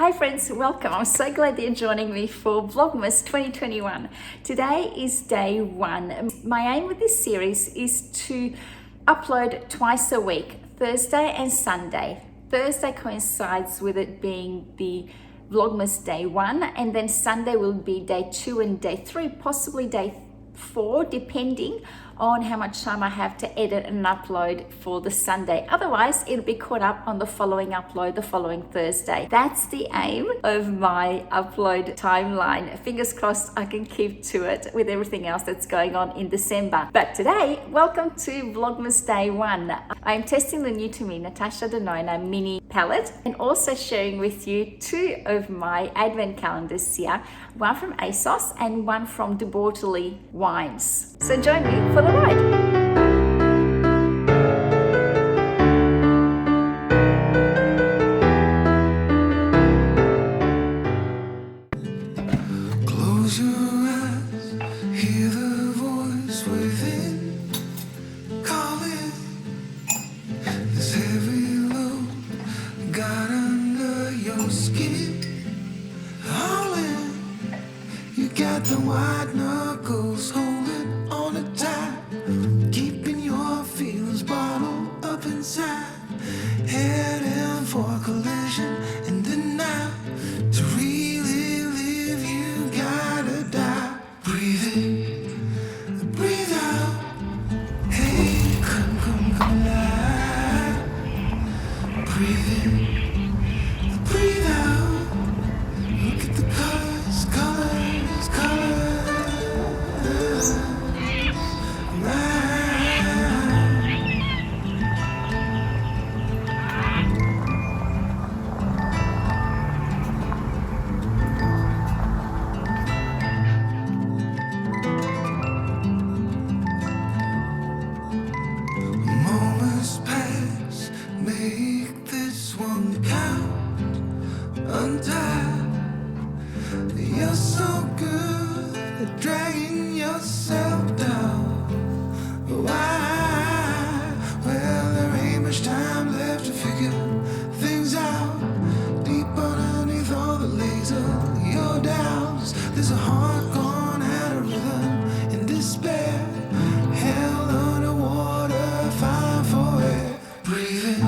Hi friends, welcome. I'm so glad that you're joining me for Vlogmas 2021. Today is day one. My aim with this series is to upload twice a week, Thursday and Sunday. Thursday coincides with it being the Vlogmas day one, and then Sunday will be day two and day three, possibly day four, depending on how much time I have to edit and upload for the Sunday. Otherwise, it'll be caught up on the following upload the following Thursday. That's the aim of my upload timeline. Fingers crossed I can keep to it with everything else that's going on in December. But today, welcome to Vlogmas Day 1. I'm testing the new to me Natasha Denona mini palette and also sharing with you two of my advent calendars here, one from ASOS and one from Bortoli Wines. So join me for the ride. The white knuckles holding on it tight, keeping your feelings bottled up inside, heading for a collision and deny. To really live, you gotta die. Breathe in, breathe out. Hey, come alive. Breathe in, breathe out. Look at the colors, colors. Moments pass, make this one count. Untie. You're so good at dragging yourself down. Why? Well, there ain't much time left to figure things out. Deep underneath all the laser, your doubts, there's a heart gone out of rhythm in despair. Held underwater, fine for air. Breathe in,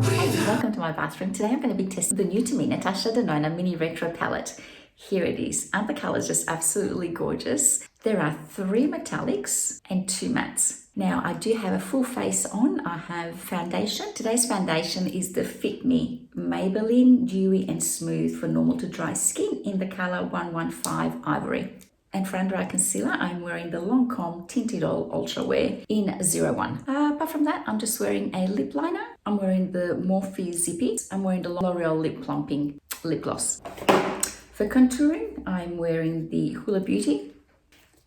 breathe out. Welcome to my bathroom. Today I'm going to be testing the new to me Natasha Denona Mini Retro palette. Here it is. Aren't the colors just absolutely gorgeous? There are 3 metallics and 2 mattes. Now I do have a full face on. I have foundation. Today's foundation is the Fit Me Maybelline Dewy and Smooth for normal to dry skin in the color 115 Ivory. And for under eye concealer, I'm wearing the Lancome Tinted Oil Ultra Wear in 01. Apart from that, I'm just wearing a lip liner. I'm wearing the Morphe Zippy. I'm wearing the L'Oreal Lip Plumping Lip Gloss. For contouring, I'm wearing the Hula Beauty.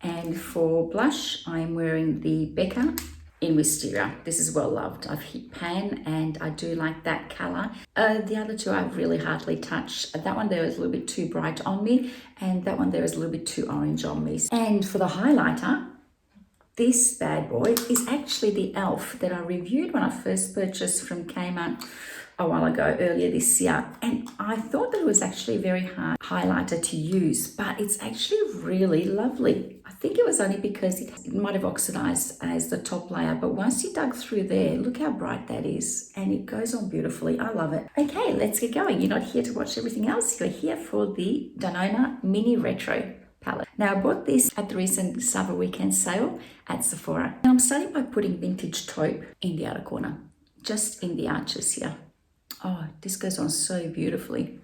And for blush, I'm wearing the Becca in Wisteria. This is well loved. I've hit pan and I do like that color. The other two I've really hardly touched. That one there is a little bit too bright on me, and that one there is a little bit too orange on me. And for the highlighter, this bad boy is actually the e.l.f. that I reviewed when I first purchased from Kmart a while ago, earlier this year. And I thought that it was actually a very hard highlighter to use, but it's actually really lovely. I think it was only because it might have oxidized as the top layer, but once you dug through there, look how bright that is. And it goes on beautifully. I love it. Okay, let's get going. You're not here to watch everything else. You're here for the Denona Mini Retro palette. Now I bought this at the recent Summer Weekend sale at Sephora. Now I'm starting by putting vintage taupe in the outer corner, just in the arches here. Oh, this goes on so beautifully.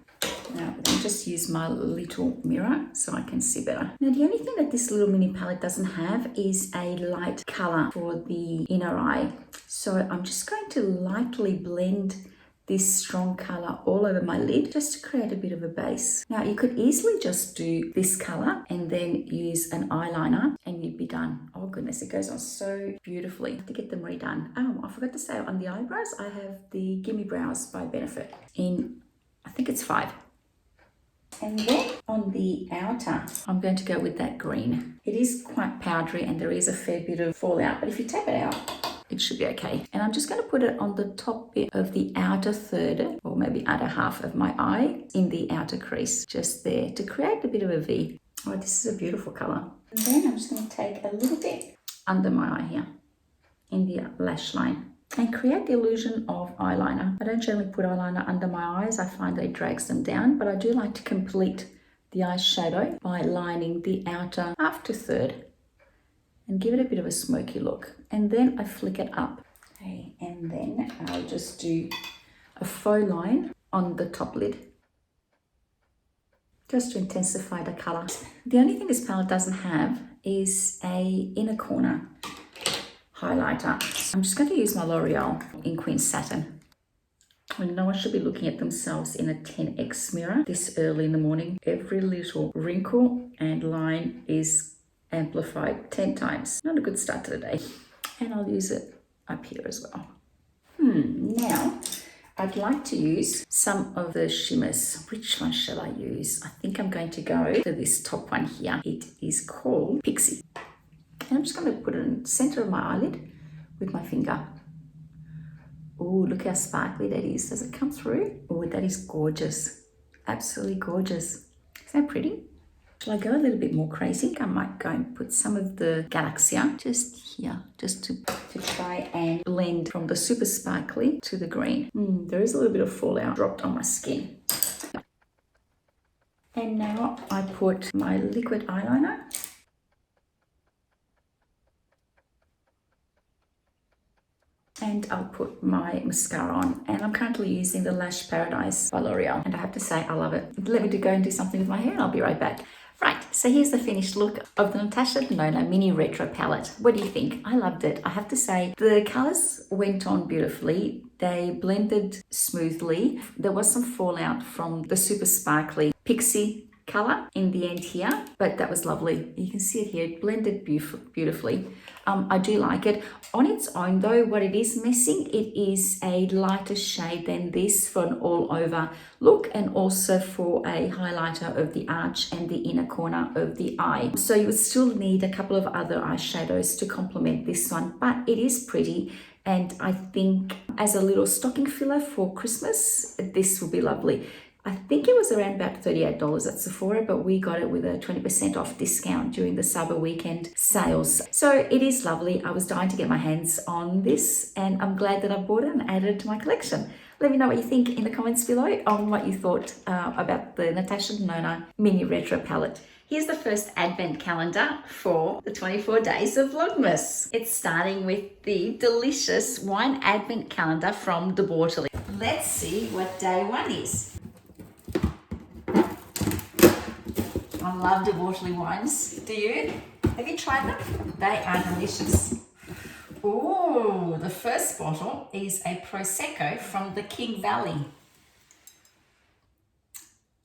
Now, let me just use my little mirror so I can see better. Now, the only thing that this little mini palette doesn't have is a light color for the inner eye. So I'm just going to lightly blend this strong color all over my lid just to create a bit of a base. Now, you could easily just do this color and then use an eyeliner and you'd be done. Oh goodness, it goes on so beautifully. I have to get them redone. Oh, I forgot to say on the eyebrows, I have the Gimme Brows by Benefit in, I think it's 5. And then on the outer, I'm going to go with that green. It is quite powdery and there is a fair bit of fallout, but if you tap it out, it should be okay. And I'm just going to put it on the top bit of the outer third, or maybe outer half of my eye, in the outer crease, just there, to create a bit of a V. Oh, this is a beautiful color. And then I'm just going to take a little bit under my eye here, in the lash line, and create the illusion of eyeliner. I don't generally put eyeliner under my eyes. I find that it drags them down, but I do like to complete the eyeshadow by lining the outer half to third and give it a bit of a smoky look. And then I flick it up. Okay, and then I'll just do a faux line on the top lid, just to intensify the color. The only thing this palette doesn't have is a inner corner highlighter. I'm just going to use my L'Oreal in Queen Satin. When no one should be looking at themselves in a 10x mirror this early in the morning, every little wrinkle and line is amplified 10 times. Not a good start to the day. And I'll use it up here as well. Now, I'd like to use some of the shimmers. Which one shall I use? I think I'm going to go to this top one here. It is called Pixie. And I'm just going to put it in the center of my eyelid with my finger. Oh, look how sparkly that is. Does it come through? Oh, that is gorgeous. Absolutely gorgeous. Isn't that pretty? Shall I go a little bit more crazy? I might go and put some of the Galaxia just here, just to try and blend from the super sparkly to the green. There is a little bit of fallout dropped on my skin. And now I put my liquid eyeliner. And I'll put my mascara on, and I'm currently using the Lash Paradise by L'Oreal, and I have to say I love it. Let me go and do something with my hair and I'll be right back. Right, so here's the finished look of the Natasha Denona Mini Retro palette. What do you think? I loved it. I have to say the colors went on beautifully. They blended smoothly. There was some fallout from the super sparkly Pixie color in the end here, but that was lovely. You can see it here, it blended beautifully. I do like it. On its own though, what it is missing, it is a lighter shade than this for an all over look, and also for a highlighter of the arch and the inner corner of the eye. So you would still need a couple of other eyeshadows to complement this one, but it is pretty. And I think as a little stocking filler for Christmas, this will be lovely. I think it was around about $38 at Sephora, but we got it with a 20% off discount during the Cyber Weekend sales. So it is lovely. I was dying to get my hands on this, and I'm glad that I bought it and added it to my collection. Let me know what you think in the comments below on what you thought about the Natasha Denona Mini Retro palette. Here's the first advent calendar for the 24 days of Vlogmas. It's starting with the delicious wine advent calendar from the Bortoli. Let's see what day one is. I love the Bortoli wines. Do you? Have you tried them? They are delicious. Oh, the first bottle is a Prosecco from the King Valley.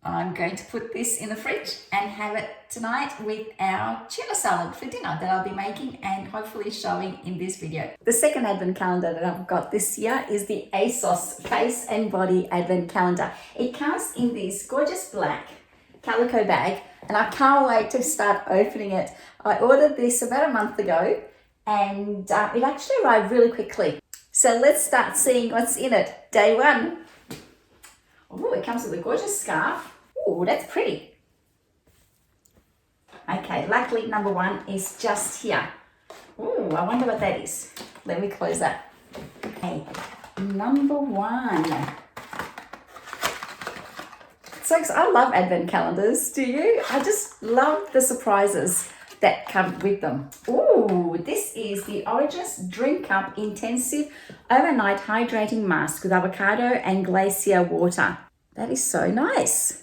I'm going to put this in the fridge and have it tonight with our tuna salad for dinner that I'll be making and hopefully showing in this video. The second advent calendar that I've got this year is the ASOS Face and Body Advent Calendar. It comes in this gorgeous black calico bag, and I can't wait to start opening it. I ordered this about a month ago, and it actually arrived really quickly. So let's start seeing what's in it. Day one. Oh, it comes with a gorgeous scarf. Oh, that's pretty. Okay, luckily number one is just here. Oh, I wonder what that is. Let me close that. Okay, number one. So I love advent calendars, do you? I just love the surprises that come with them. Ooh, this is the Origins Drink Cup Intensive Overnight Hydrating Mask with avocado and glacier water. That is so nice.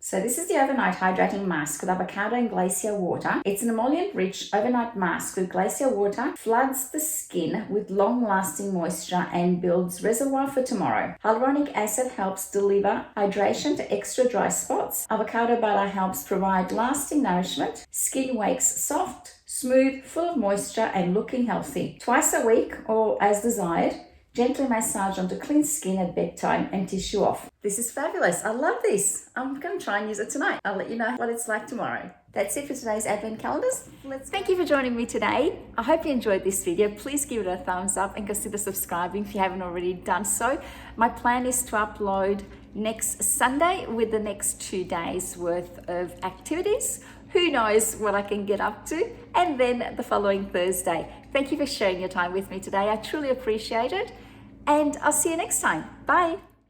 So this is the overnight hydrating mask with avocado and glacier water. It's an emollient-rich overnight mask with glacier water, floods the skin with long-lasting moisture and builds reservoir for tomorrow. Hyaluronic acid helps deliver hydration to extra dry spots. Avocado butter helps provide lasting nourishment. Skin wakes soft, smooth, full of moisture and looking healthy. Twice a week or as desired. Gently massage onto clean skin at bedtime and tissue off. This is fabulous. I love this. I'm going to try and use it tonight. I'll let you know what it's like tomorrow. That's it for today's Advent calendars. Thank you for joining me today. I hope you enjoyed this video. Please give it a thumbs up and consider subscribing if you haven't already done so. My plan is to upload next Sunday with the next 2 days worth of activities. Who knows what I can get up to? And then the following Thursday. Thank you for sharing your time with me today. I truly appreciate it. And I'll see you next time. Bye.